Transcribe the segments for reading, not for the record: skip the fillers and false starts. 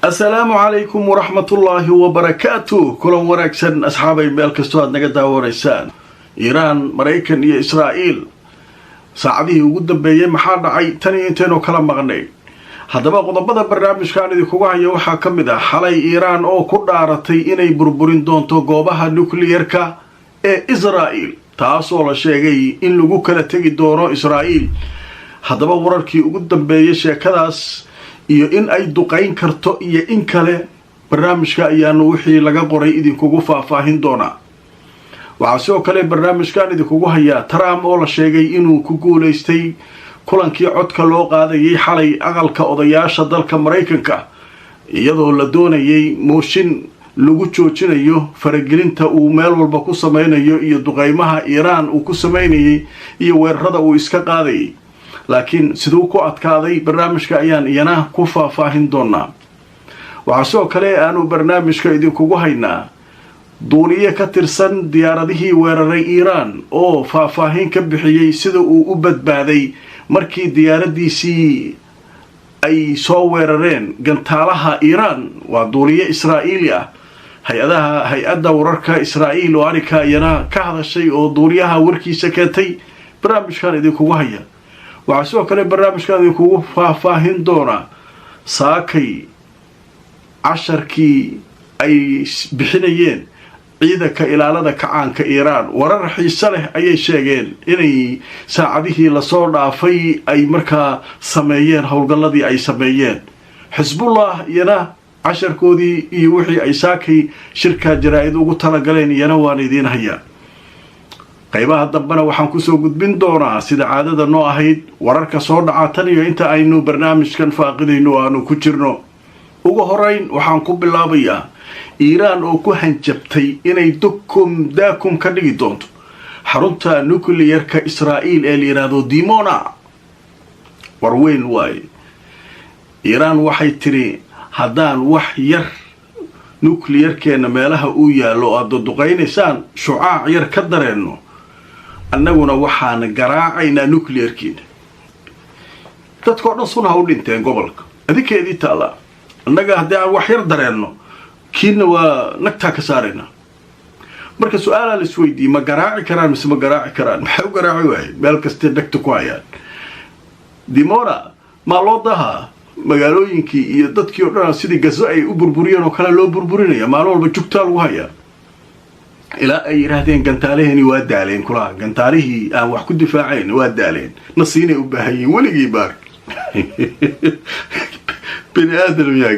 السلام عليكم ورحمة الله وبركاته. كلهم ورقسن أصحابي مالكستواد نقدا وريسان إيران مريكان يا إسرائيل ساعديه وقد بيين محاد عي تاني انتينو كلام مغني هذا بقى قضبضا برنامج كان دي كوغا يوحا كمدا حالي إيران أو كدارتي إني بربورين دونتو قوبها نوكلييركا إسرائيل تاسو لشيغي إن لغو كلا تيجي دورو إسرائيل هذا بقى وراركي وقد بيين شاكداس iyo in ay duqayn karto iyo in kale barnaamijka ayaanu wixii laga qoray idinkugu faahfaahin doona waxa soo kale barnaamijkan idinkugu haya Trump oo la sheegay inuu ku guuleystay kulankii codka loo qaadayay xalay aqalka odayaasha dalka Mareykanka iyadoo la doonayay mooshin lagu joojinayo faragelinta uu meel walba ku sameeynayo iyo duqaymaha Iran uu ku sameeyay iyo weerarada uu iska qaaday laakiin sidoo ku adkaaday barnaamijka ayaan iyana ku faahfaahin doonaa waxa soo kale aanu barnaamijka idinkugu haynaa duuliye ka tirsan diyaaradihii weeraray Iran oo faahfaahin ka bixiyay sida uu u badbaaday markii diyaaradiisii ay soo weerareen gantaalaha Iran waa duuliye Israa'iili ah hay-adda wararka Israa'iil oo arika iyana ka hadashay oo duuliyaha warkiisa keentay barnaamijkan idinkugu haya وعسوا كله برنامج كان يكون فاهين دونا ساكي 10 كي أي بحنيين عيدا كإلالة كعان كإيران ورر حيسله أي شيئين إني ساعده لصورنا في أي مركا سميين هولقلدي أي سميين حزب الله ينا 10 كودي يوحي أي ساكي شركة جرائد وقتنا قلين ينواني دين هيا qaybaha dambana waxaan ku soo gudbin doonaa sida caadada noo ahayd wararka soo dhaca tan iyo inta aynu barnaamijkan faaqidayno aanu ku jirno ugu horeyn waxaan ku bilaabayaa Iran oo ku hanjabtay inay daakum ka dhigi doonto xarunta nuclearka Israa'iil ee liiraado Dimona warweyn way Iran waxay tiri hadaan wax yar nuclearkeena meelaha uu yaalo aad duqaynaysaan shucaac yar ka dareeno annaguna waxaan garaacayna nuclearkiina dadku dhan suna u dhinteen gobolka adikeedii taala annaga haddii aan wax yar dareeno kiina waa nagta ka saarayna marka su'aal la isweydiiyay ma garaaci karaan mise ma garaaci karaan maxay u garaaci waayeen meel kasta dhagta ku hayaan Dimona ma loo daha magaalooyinkii iyo dadkii oo dhan sidii gazo ay u burburiyeen oo kala loo burburinaya maalin walba jugta lagu hayaa ilaa ay yiraahdeen gantaaleheni waa daaleen kula gantaalihii aan wax ku difaaceen waa daaleen nasiinay u baahayin waligii baar bini'aadam yaa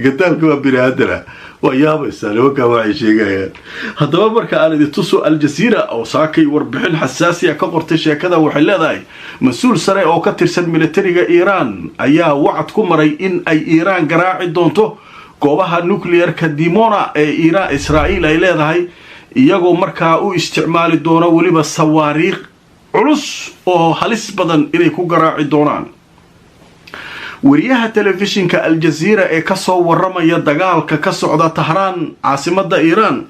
gantaalka waa bini'aadana waa yaabaysaa nimanka waxay sheegayaan haddaba marka aan idin tuso Al Jazeera oo saakay warbixin xasaasiya ka qortay sheekada waxay leedahay mas'uul sare oo ka tirsan militariga Iran ayaa wacd ku maray in ay Iran garaaci doonto goobaha nuclearka Dimona ee Israa'iil ay leedahay iyagoo markaa u isticmaali doona waliba sawaariiq culus oo halis badan inay ku garaaci doonaan wariyaha telefishinka Al Jazeera ee ka soo waramaya dagaalka ka socda Tehran caasimadda Iran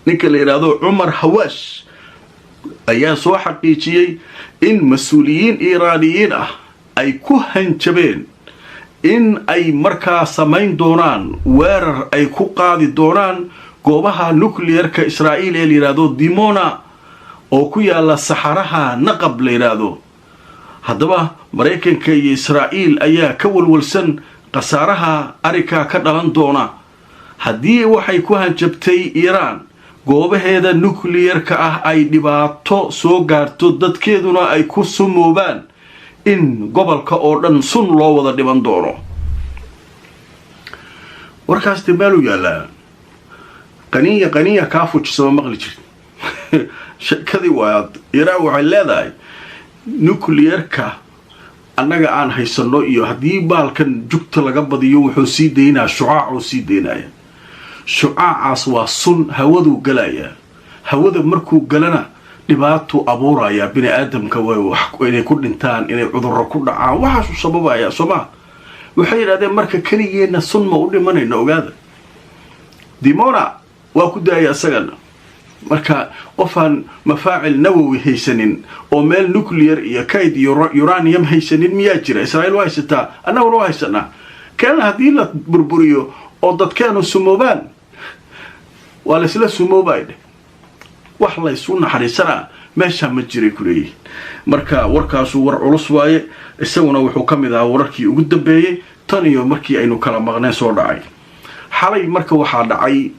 ninka la yiraahdo Umar Hawash ayaa soo xaqiijiyay in mas'uuliyiin Iiraaniyiin ah ay ku hanjabeen in ay markaa samayn doonaan weerar ay ku qaadi doonaan goobaha nuclearka Israa'iil ee la yiraahdo Dimona oo ku yaala saxaraha naqab la yiraahdo haddaba Mareykanka iyo Israa'iil ayaa ka walwalsan qasaaraha arika ka dhalan doona haddii waxay ku hanjabtay Iran goobaheeda nuclearka ah ay dhibaato soo gaarto dadkeeduna ay ku sumoobaan in gobolka oo dhan sun loo wada dhiban doono warkaas timalu yaala qaniya kaafuj soo maqli jirin shakadii waad Iran waxay leedahay nuclearka annaga aan haysano iyo haddii baalkan jugta laga badiyo wuxuu sii deynaa shucaac oo sii deynaya shucaacaas waa sun hawadu galaya hawada markuu galana dhibaato abuuraya bini'aadamka wax inay ku dhintaan inay cudurro ku dhacaan waxa sababaya Soomaa waxay yiraahdeen marka kaliyeena sun ma u dhimanayna ogaada Dimona waa ku daaya asagana marka qofan mafaacil nawawi haysanin oo meel nuclear iyo kayd uranium haysanin miyaa jira Israa'iil waa haysataa annaguna waa haysanaa كان هذه لا بربريو أو ضد كانوا سموبان ولا سلا سموبان وحلا يسون حريصنا ماشى متجري كليه مركا وركاسو ور علص واye isaguna wuxuu kamid ahaa wararkii ugu dambeeyay tan iyo markii aynu kala maqneen soo dhacay xalay marka waxa dhacay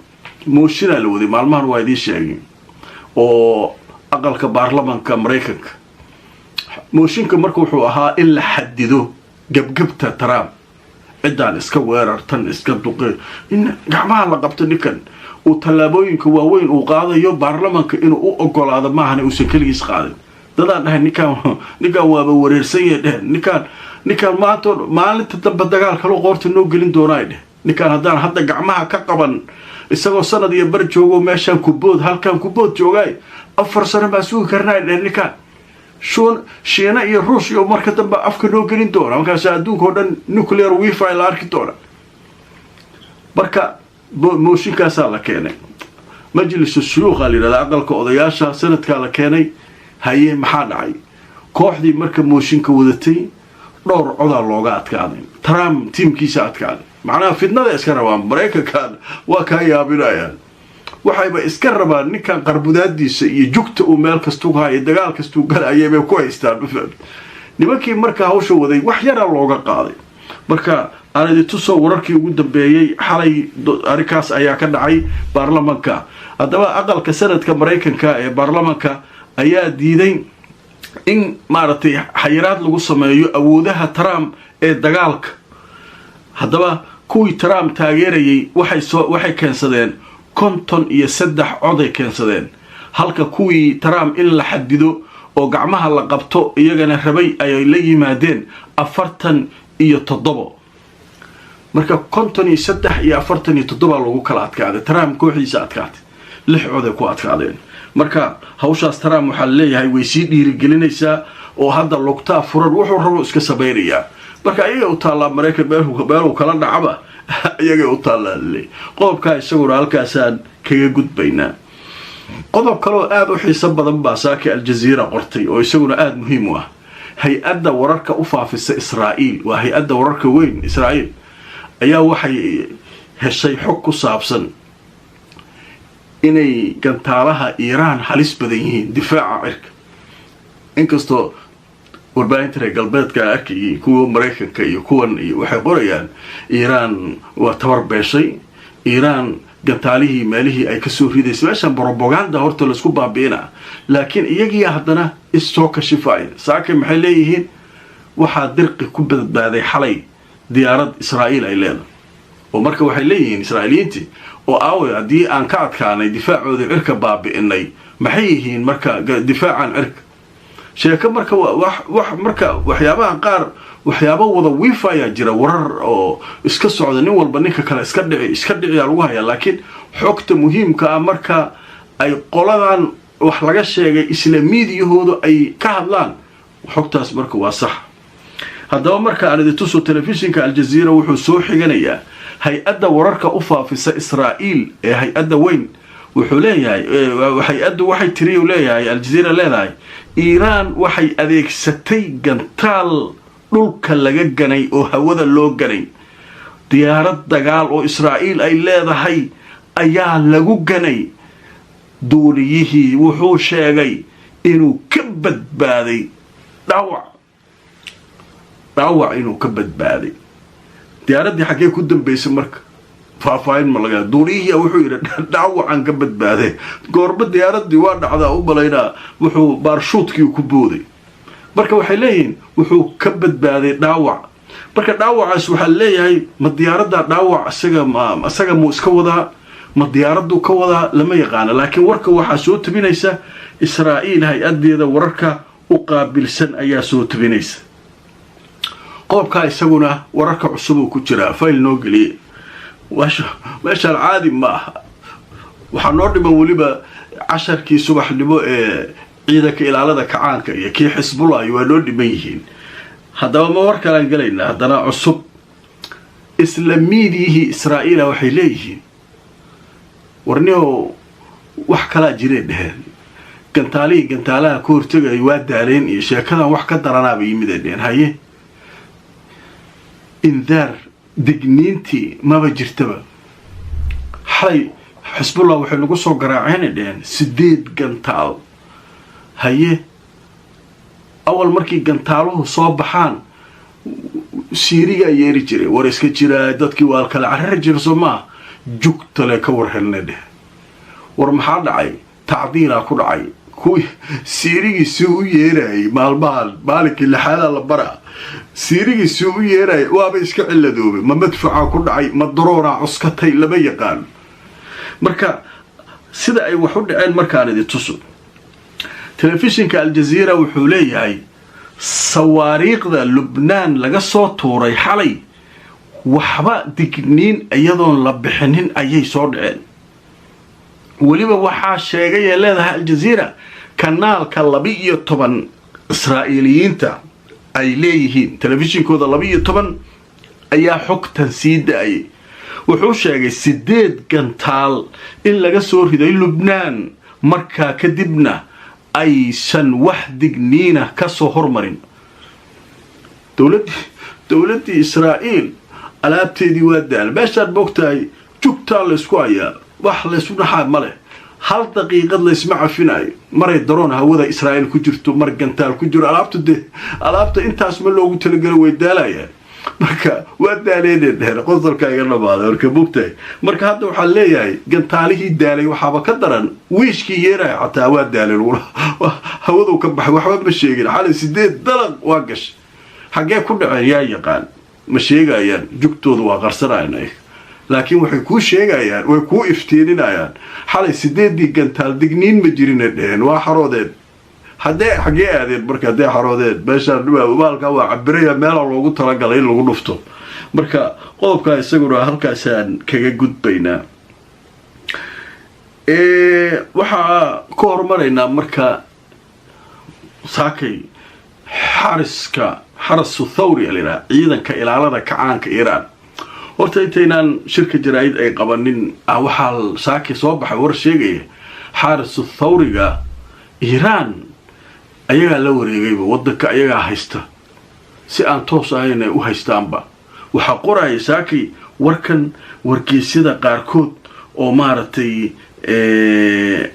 mooshin la waday maalmahan waa idin sheegay oo aqalka baarlamaanka Mareykanka mooshinka marka wuxuu ahaa in la xadido gabgabta Trump cidaan iska weerartan iska duqay in gacmaha la qabto ninkan oo talaabooyinka waaweyn uu qaadayo baarlamaanka inuu u ogolaado maahan uu kaligiis qaadin dadaan dhahay ninkan waaba wareersan yahay ninkan maalinta dambe dagaalka loo qoorta noo gelin doonaa ninkan haddaan hadda gacmaha ka qaban isagoo sanad iyo bar joogo meeshan kubood halkan kubood joogay 4 sano ma suugi karnaa ninkan Shiina iyo Ruushya marka dambe afka noo gelin doona markaas adduunka oo dhan nuclear wifi la arki doona marka mooshinkaas la keenay majlis shuyuukh alirada aqalka odayaasha sanadka la keenay haye maxaa dhacay kooxdii marka mooshinka wadatay dhowr coda looga adkaaday Trump teamkiisa adkaaday macnaha fidnada iska rabaan Mareykanka waa ka yaabinayaan waxayba iska rabaan ninkan qarbudaadiisa iyo jugta uu meel kastu hayo dagaal kastu galay bay ku haystaan nimankii marka hawsha waday wax yar looga qaaday marka aanay tusoo wararkii ugu dambeeyay xalay arikaas ayaa ka dhacay baarlamaanka hadaba aqalka sanadka Mareykanka ee baarlamaanka ayaa diiday in maartay xayiraad lagu sameeyo awoodaha Trump ee dagaalka hadaba kuwii Trump taageerayay waxay keensadeen 53 cod ay keensadeen halka kuwii Trump in la xadido oo gacmaha la qabto iyagana rabay ay la yimaadeen 47 marka 53 iyo 47 lagu kala adkaaday Trump kooxiisa adkaatay 6 cod ay ku adkaadeen marka hawshaas Trump waxa leeyahay way sii dhiirigelinaysaa oo hadda lugta furan wuxuu rabo iska sameeyaa marka ayaga u taala Mareykanka beelu kala dhacaba ayaga u taala qodobka isaguna halkaasaan kaga gudbaynaa qodob kale oo aad u xiiso badan baa saaki Al Jazeera qortay oo isaguna aad muhiim u ah hay'adda wararka u faafisa Israa'iil waa hay'adda wararka weyn Israa'iil ayaa waxay heshay xog ku saabsan inay gantaalaha Iiraan halis badan yihiin difaaca cirka inkastoo warbaahinta reer galbeedka arkay kuwa Mareykanka iyo kuwan waxay qorayaan Iiraan waa tabar beeshay Iiraan gantaalihii meelihii ay ka soo ridaysay meeshan propaganda horta la isku baabiina laakiin iyagii haddana isoo ka shifay saakay maxay leeyihiin waxa dirqi ku badbaaday xalay diyaarad Israa'iil ay leedahay oo marka waxay leeyihiin Israa'iiliintii oo aaway hadii aan ka adkaanay difaacooda cirka baabi'inay maxay yihiin marka difaacan cirka sheeka marka wax marka waxyaabaha qaar waxyaabo wada wifi jira warar oo iska socda nin walba ninka kale iska dhici lagu hayaa laakiin xogta muhiimka ah marka ay qoladan wax laga sheegay islaamiyadooda ay ka hadlaan xogtaas marka waa sax hadaba marka aan tuso telefishinka Al Jazeera wuxuu soo xiganayaa hay'adda wararka u faafisa Israa'iil ee hay'adda weyn wuxuu leeyahay hay'addu waxay tiriyo leeyahay Al Jazeera leedahay Iiraan waxay adeegsatay gantaal dhulka laga ganay oo hawada loo ganay diyaarad dagaal oo Israa'iil ay leedahay ayaa lagu ganay duuliyihii wuxuu sheegay inuu ka badbaaday dhaawac inuu ka badbaaday diyaaradii xagee ku dambeysay marka faafaahin ma laga duuliyihii wuxuu yiri dhaawacan ka badbaaday goorba diyaaradii waa dhacdaa u baleynaa wuxuu baarshuudkii ku booday marka waxay leeyihiin wuxuu ka badbaaday dhaawac marka dhaawacaas waxa leeyahay ma diyaaradda dhaawac asaga mu iska wadaa ma diyaaraddu ka wadaa lama yaqaan laakiin warka waxa soo tabinaysa Israa'iil hay'adeeda wararka u qaabilsan ayaa soo tabinaysa qodobka isaguna wararka cusub ku jira fayl noo galiyay meesha caadi ma aha waxa noo dhiman waliba 10kii subaxnimo ee ciidanka ilaalada kacaanka iyo kii Xisbullah waa noo dhiman yihiin hadaba ma war kale galayna hadana cusub islaamiyadii Israa'iil waxay leeyihiin warniyo wax kala jireen dheheen gantaalaha ku hortagay waa daareen iyo sheekadan wax ka daranaaba yimideen haye indaar digniintii maba jirtaba xalay xisbullah waxay nagu soo garaaceen dheen 8 gantaal haye awal markii gantaaluhu soo baxaan siiriga yeeri jiray war iska jira dadkii waa kala carar jira Soomaa jugta le ka war helnade war maxaa dhacay tacdiila ku dhacay kuwi siirigi soo yeeray maalkii laxaada la bara siirigi soo yeeray waaba iska ciladoobe ma madfaca ku dhacay ma daroora cuskatay laba yaqaan marka sida ay wax u dhaceen markaan idin tuso telefishinka Al Jazeera wuxuu leeyahay sawaariiqda Lubnaan laga soo tuuray xalay waxba digniin iyadoon la bixinin ayay soo dhaceen waliba waxaa sheegay leedahay Al Jazeera kanaalka 12 Israa'iiliyiinta ay leeyihiin telefishinkooda 12 ayaa xogtan sii daayay wuxuu sheegay 8 gantaal in laga soo riday Lubnaan markaa kadibna aysan wax digniina ka soo hormarin dawladda Israa'iil alaabteedii waa daal meeshaad bogtahay jugtaa la isku hayaa wax la isku dhaxaa male hal daqiiqad la isma cafinayo maray daroon hawada Israa'iil ku jirto mar gantaal ku jiro alaabta intaas ma loogu talagalay way daalayaan marka waa daaleeneen dheer qosolka iga dhabaado marka bogtahay marka hadda waxa leeyahay gantaalihii daalay waxaba ka daran wiishkii yeeray xataa waa daaleen hawadu ka baxay waxba ma sheegin xalay 8 dalag waa gash xagee ku dhacay yaa yaqaan ma sheegayaan jugtoodu waa qarsanayaan laakiin waxay ku sheegayaan way ku iftiininayaan xalay 8 gantaal digniin ma jirin dheen waa xaroodeen hadee xagee aadeen marka hadee xaroodeen beeshaan dhawaalka waa cabiraya meel loogu talagalay in lagu dhufto marka qodobka isaguna halkaas aan kaga gudbaynaa waxa ku hormarayna marka saakay xarasu thawri alina ciidanka ilaalada kacaanka Iiraan horta intaynaan shirka jaraa'id ay qabanin waxa saakay soo baxay war sheegay xarasu thawriga Iiraan ayaga la wareegay wadanka ayaga haysta si aan toos ahayn u haystaanba waxa qoray saakay wargeysida qaarkood oo maartay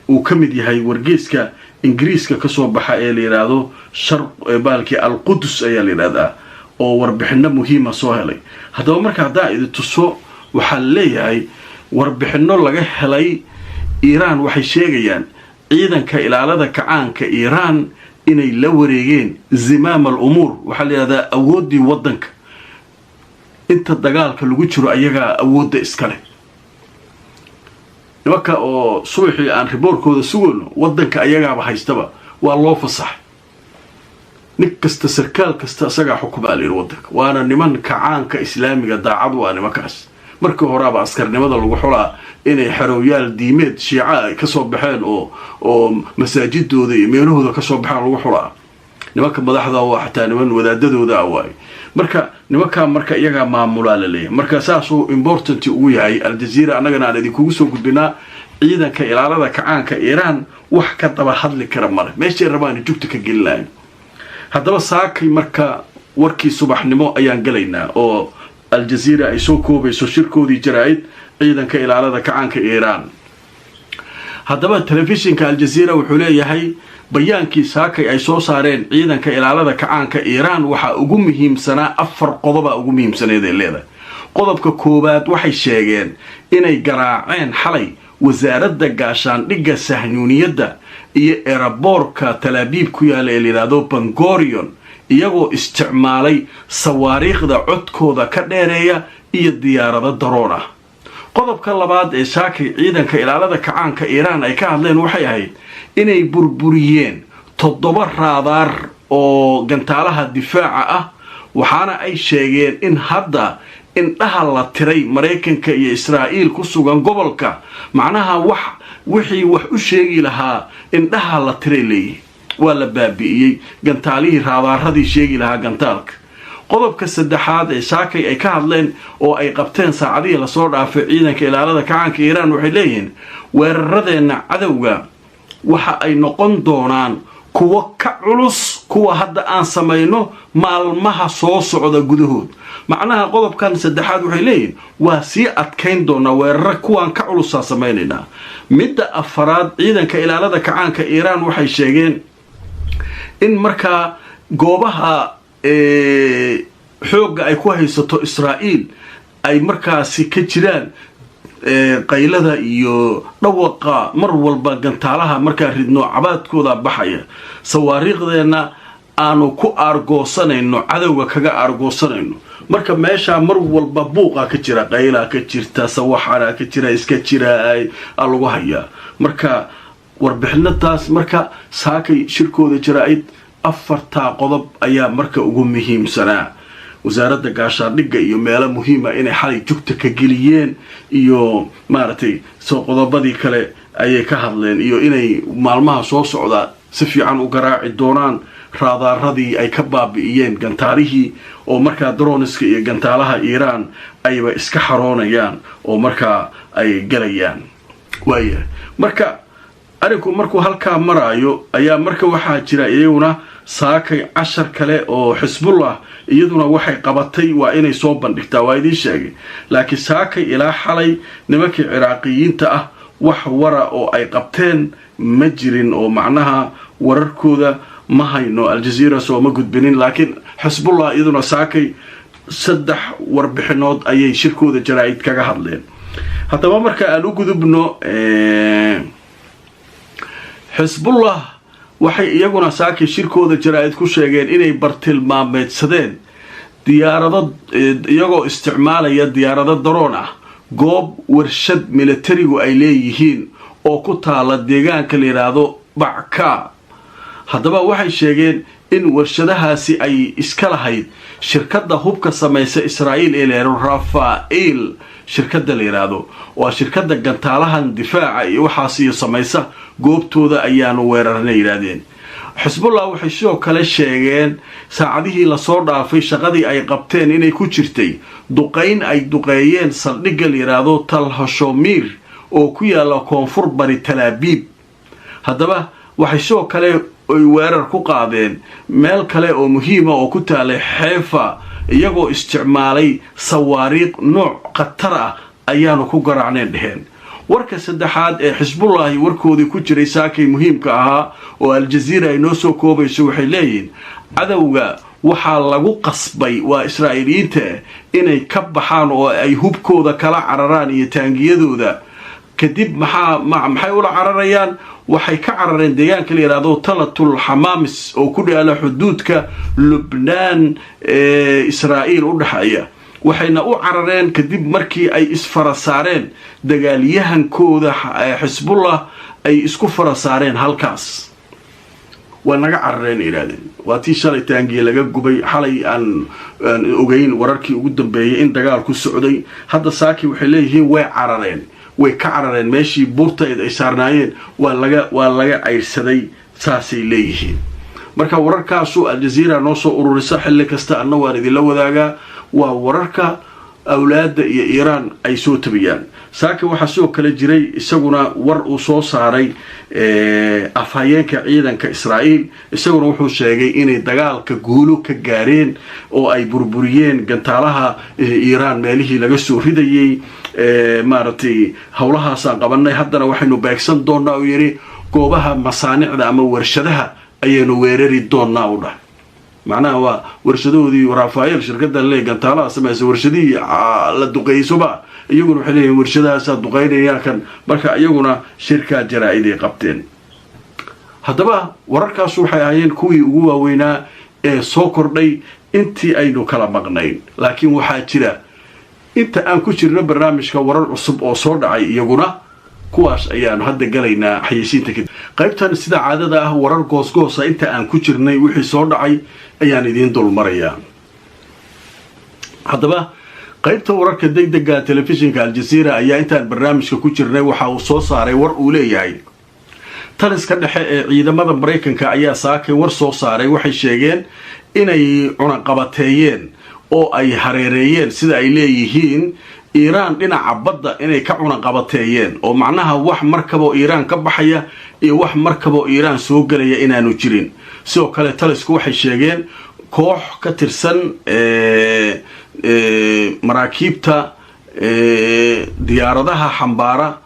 uu kamid yahay wargeyska Ingiriiska ka soo baxa ee la yiraahdo baalkii Al-Quds ayaa la yiraahdaa oo warbixino muhiim ah soo helay hadaba marka hadaa idin tuso waxa leeyahay warbixino laga helay Iiraan waxay sheegayaan ciidanka ilaalada kacaanka Iiraan inay la wareegeen zimaam al-umur waxa la yiraahdaa awoodii wadanka inta dagaalka lagu jiro ayaga awoodda iska leh nimanka oo suuxii aan riboorkooda sugayno wadanka ayagaaba haystaba waa loo fasax nin kasta sarkaal kasta asaga xukumaa leeyahay wadanka waana niman kacaanka islaamiga daacad waa nimankaas markii horeaba askarnimada lagu xulaa inay xarooyaal diimeed shiica ay ka soo baxeen oo masaajidooda iyo meelahooda ka soo baxaan lagu xulaa nimanka madaxda waa xataa niman wadaadadooda waay marka nimanka marka iyaga maamulaa la leeyahay marka saasoo important ugu yahay Al Jazeera anagana aan idinku soo gudbinaa ciidanka ilaalada kacaanka Iiraan wax ka daba hadli kara male meeshii rabaan jugta ka gelinayaan hadaba saakay marka warkii subaxnimo ayaan galaynaa oo Al Jazeera ay soo koobayso shirkoodii jaraa'id ciidanka ilaalada kacaanka Iiraan hadaba telefishinka Al Jazeera wuxuu leeyahay bayaankii saakay ay soo saareen ciidanka ilaalada kacaanka Iiraan waxa ugu muhiimsanaa 4 qodob ugu muhiimsaneed ee leedahay qodobka koobaad waxay sheegeen inay garaaceen xalay wasaaradda gaashaandhigga sahnuuniyadda iyo eraboorka Tel Aviv ku yaala ee yiraahdo Ben Gurion iyagoo isticmaalay sawaariiqda codkooda ka dheereeya iyo diyaarado daroon ah qodobka labaad ee saakay ciidanka ilaalada kacaanka Iiraan ay ka hadleen waxay ahayd inay burburiyeen 7 raadaar oo gantaalaha difaaca ah waxaana ay sheegeen in hadda indhaha la tiray Mareykanka iyo Israa'iil ku sugan gobolka macnaha wixii wax u sheegi lahaa indhaha la tiray leeyahay waa la baabi'iyay gantaalihii raadaaradii sheegi lahaa gantaalka qodobka saddexaad ee saakay ay ka hadleen oo ay qabteen saacadihii la soo dhaafay ciidanka ilaalada kacaanka Iiraan waxay leeyihiin weeraradeena cadawga waxa ay noqon doonaan kuwa ka culus kuwa hadda aan samayno maalmaha soo socda gudahood. macnaha qodobkan saddexaad waxay leeyihiin waa sii adkayn doonaa weerar kuwan ka culusaa samaynaynaa. midda afaraad ciidanka ilaalada kacaanka Iiraan waxay sheegeen in markaa goobaha xoogga ay ku haysato Israa'iil ay markaasi ka jiraan qaylada iyo dhawaqa mar walba gantaalaha markaa ridno cabaadkooda baxaya. sawaariiqdeena aanu ku argoosanayno cadawga kaga argoosanayno. marka meesha mar walba buuqa ka jira, qayla ka jirta, sawaxana ka jira, iska jira ay lagu hayaa. marka warbixinadaas marka saakay shirkooda jiraa'id afarta qodob ayaa marka ugu muhiimsanaa. wasaaradda gaashaandhigga iyo meelo muhiima inay xalay jugta ka geliyeen iyo maaragtay soo qodobadii kale ayay ka hadleen iyo inay maalmaha soo socda si fiican u garaaci doonaan raadaaradii ay ka baabi'iyeen gantaalihii oo markaa droniska iyo gantaalaha Iiraan ayba iska xaroonayaan oo markaa ay galayaan. waaya marka arinku markuu halkaa maraayo ayaa marka waxaa jira iyaguna saakay 10 kale oo Xisbullah iyaduna waxay qabatay waa inay soo bandhigtaa waa idin sheegay. laakiin saakay ilaa xalay nimankii Ciraaqiyiinta ah wax wara oo ay qabteen ma jirin oo macnaha wararkooda ma hayno. Al-Jazeera soo ma gudbinin. laakiin Xisbullah iyaduna saakay 3 warbixinood ayay shirkooda jaraa'id kaga hadleen. haddaba marka aan u gudubno Xisbullah waxay iyaguna saakay shirkooda jaraa'id ku sheegeen inay bartilmaameedsadeen diyaarado iyagoo isticmaalaya diyaarado daroon ah goob warshad militarigu ay leeyihiin oo ku taala deegaanka la yiraahdo Backa. haddaba waxay sheegeen in warshadahaasi ay iska lahayd shirkadda hubka samaysa Israa'iil ee Rafael shirkadda la yiraahdo waa shirkadda gantaalahan difaaca iyo waxaas iyo samaysa goobtooda ayaanu weerarnay yiraahdeen. Xisbullah waxay sidoo kale sheegeen saacadihii la soo dhaafay shaqadii ay qabteen inay ku jirtay duqeyn ay duqeeyeen saldhigga la yiraahdo Tal Hashomir oo ku yaala koonfur bari Tel Aviv. haddaba waxay sidoo kale ay weerar ku qaadeen meel kale oo muhiim ah oo ku taala Haifa iyagoo isticmaalay sawaariiq nooc khatar ah ayaanu ku garaacneen dheheen. warka saddexaad ee Xisbullah warkoodii ku jiray saakay muhiimka ahaa oo Al-Jazeera ay noo soo koobayso waxay leeyihiin cadawga waxaa lagu qasbay waa Israa'iiliyiinta inay ka baxaan oo ay hubkooda kala cararaan iyo taangiyadooda. kadib maxay ula cararayaan? waxay ka carareen deegaanka la yiraahdo Talatul Hamamis oo ku dhaala xuduudka Lubnaan Israa'iil u dhaxaya. waxayna u carareen kadib markii ay isfarasaareen dagaalyahankooda Xisbullah ay isku farasaareen halkaas. waa naga carareen yiraahdeen. waa tii shalay taangiye laga gubay xalay aan ogeyn wararkii ugu dambeeyay in dagaal ku socday. hadda saaki waxay leeyihiin way carareen way ka carareen meeshii buurteed ay saarnaayeen waa laga ayrsaday saasay leeyihiin. marka wararkaasu Al-Jazeera noo soo ururisa xilli kasta anna waan idin la wadaagaa. waa wararka awlaada iyo Iiraan ay soo tabiyaan. saaka waxa soo kala jiray isaguna war uu soo saaray afhayeenka ciidanka Israa'iil. isaguna wuxuu sheegay inay dagaalka guulo ka gaareen oo ay burburiyeen gantaalaha Iiraan meelihii laga soo ridayay. maaragtay hawlahaasaan qabanay haddana waxaynu beegsan doonaa oo yiri goobaha masaanicda ama warshadaha ayaynu weerari doonaa u dhahay. macnaha waa warshadoodii Rafael shirkadda le gantaalaha samaysa warshadii la duqeeysoba iyaguna waxay leeyihiin warshadahaas duqeynayaan kan. marka iyaguna shirka jaraa'id ay qabteen. haddaba wararkaas waxay ahaayeen kuwii ugu waaweynaa ee soo kordhay intii aynu kala maqnayn. laakiin waxaa jira inta aan ku jirno barnaamijka warar cusub oo soo dhacay iyaguna kuwaas ayaanu hadda galaynaa xayeysiinta kadib. qaybtan sida caadada ah warar goosgoosa inta aan ku jirnay wixii soo dhacay ayaan idiin dulmarayaa. haddaba qaybta wararka degdega telefishinka Al-Jazeera ayaa intaan barnaamijka ku jirnay waxa uu soo saaray war uu leeyahay taliska dhexe ee ciidamada Mareykanka ayaa saakay war soo saaray. waxay sheegeen inay cunaqabateeyeen oo ay hareereeyeen sida ay leeyihiin إيران دينا عبادة إني كعونا قبطيين ومعناها وح مركبو إيران كبحية وح مركبو إيران سوقلية إنا نجرين سو كلا تلسكو وحي شيغين كوح كترسن مراكيبتا دياردها حنبارة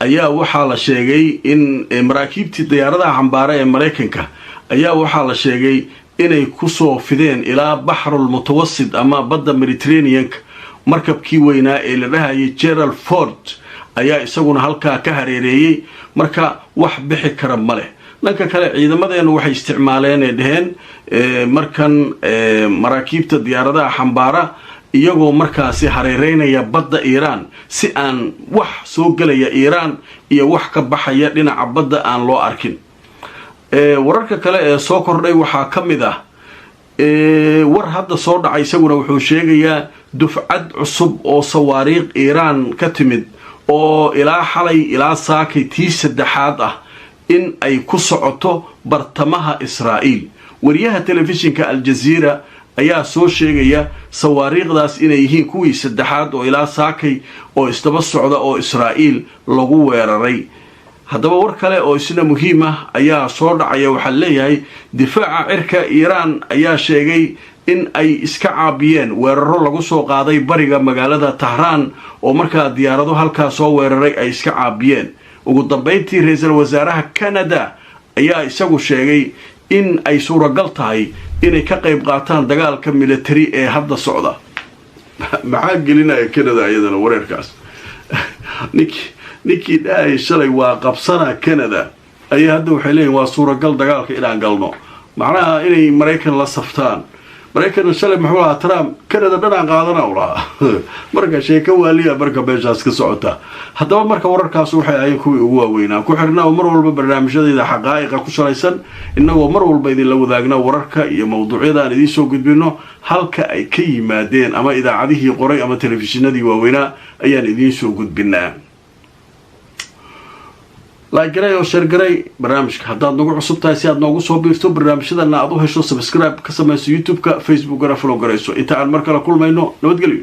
أيا وحا لشيغي إن مراكيبتي دياردها حنبارة مريكنكا أيا وحا لشيغي إني كسو فيدين إلى بحر المتوسط أما بدا ميديترينيانك markabkii weynaa ee la dhahayay Gerald Ford ayaa isaguna halka ka hareereeyay marka wax bixi kara male dhanka kale ciidamadeenu waxay isticmaaleen dhaheen markan maraakiibta diyaaradaha xambaara iyagoo markaasi hareereynaya badda Iran si aan wax soo galaya Iran iyo wax ka baxaya dhinaca badda aan loo arkin wararka kale ee soo kordhay waxa kamid ah war hadda soo dhacay isaguna wuxuu sheegayaa dufcad cusub oo sawaariiq Iran ka timid oo ilaa xalay ilaa saakay tii saddexaad ah in ay ku socoto bartamaha Israa'iil wariyaha telefishinka Al Jazeera ayaa soo sheegaya sawaariiqdaas inay yihiin kuwii saddexaad oo ilaa saakay oo istaba socda oo Israa'iil lagu weeraray haddaba war kale oo isna muhiim ah ayaa soo dhacaya waxa leeyahay difaaca cirka Iran ayaa sheegay in ay iska caabiyeen weeraro lagu soo qaaday bariga magaalada Tehran oo markaa diyaarado halka soo weeraray ay iska caabiyeen ugu dambeyntii ra'iisul wasaaraha Canada ayaa isagu sheegay in ay suuragal tahay inay ka qayb qaataan dagaalka military ee hadda socda maxaa gelinaya Canada ayadana weerarkaas ninkii dhahay shalay waa qabsana Canada ayaa hadda waxay leeyihiin waa suuragal dagaalka inaan galno macnaha inay Mareykan la saftaan Mareykan shalay maxaa Trump Canada dhanaan qaadana ulaa marka sheeko waaliya marka beeshaas ka socota haddaba marka wararkaas waxay ahayn kuwii ugu waaweynaa ku xirnaa mar walba barnaamijyada xaqaa'iqa ku salaysan inagoo mar walba idin la wadaagna wararka iyo mawduucyada aan idin soo gudbino halka ay ka yimaadeen ama idaacadihii qoray ama telefishinadii waaweynaa ayaan idin soo gudbinaa like garay oo share garay barnaamijka haddaad nagu cusub tahay si aad noogu soo biirto barnaamijyadana aad u hesho subscribe ka samayso YouTube-ka Facebook-gana follow garayso inta aan mar kale kulmayno nabadgelyo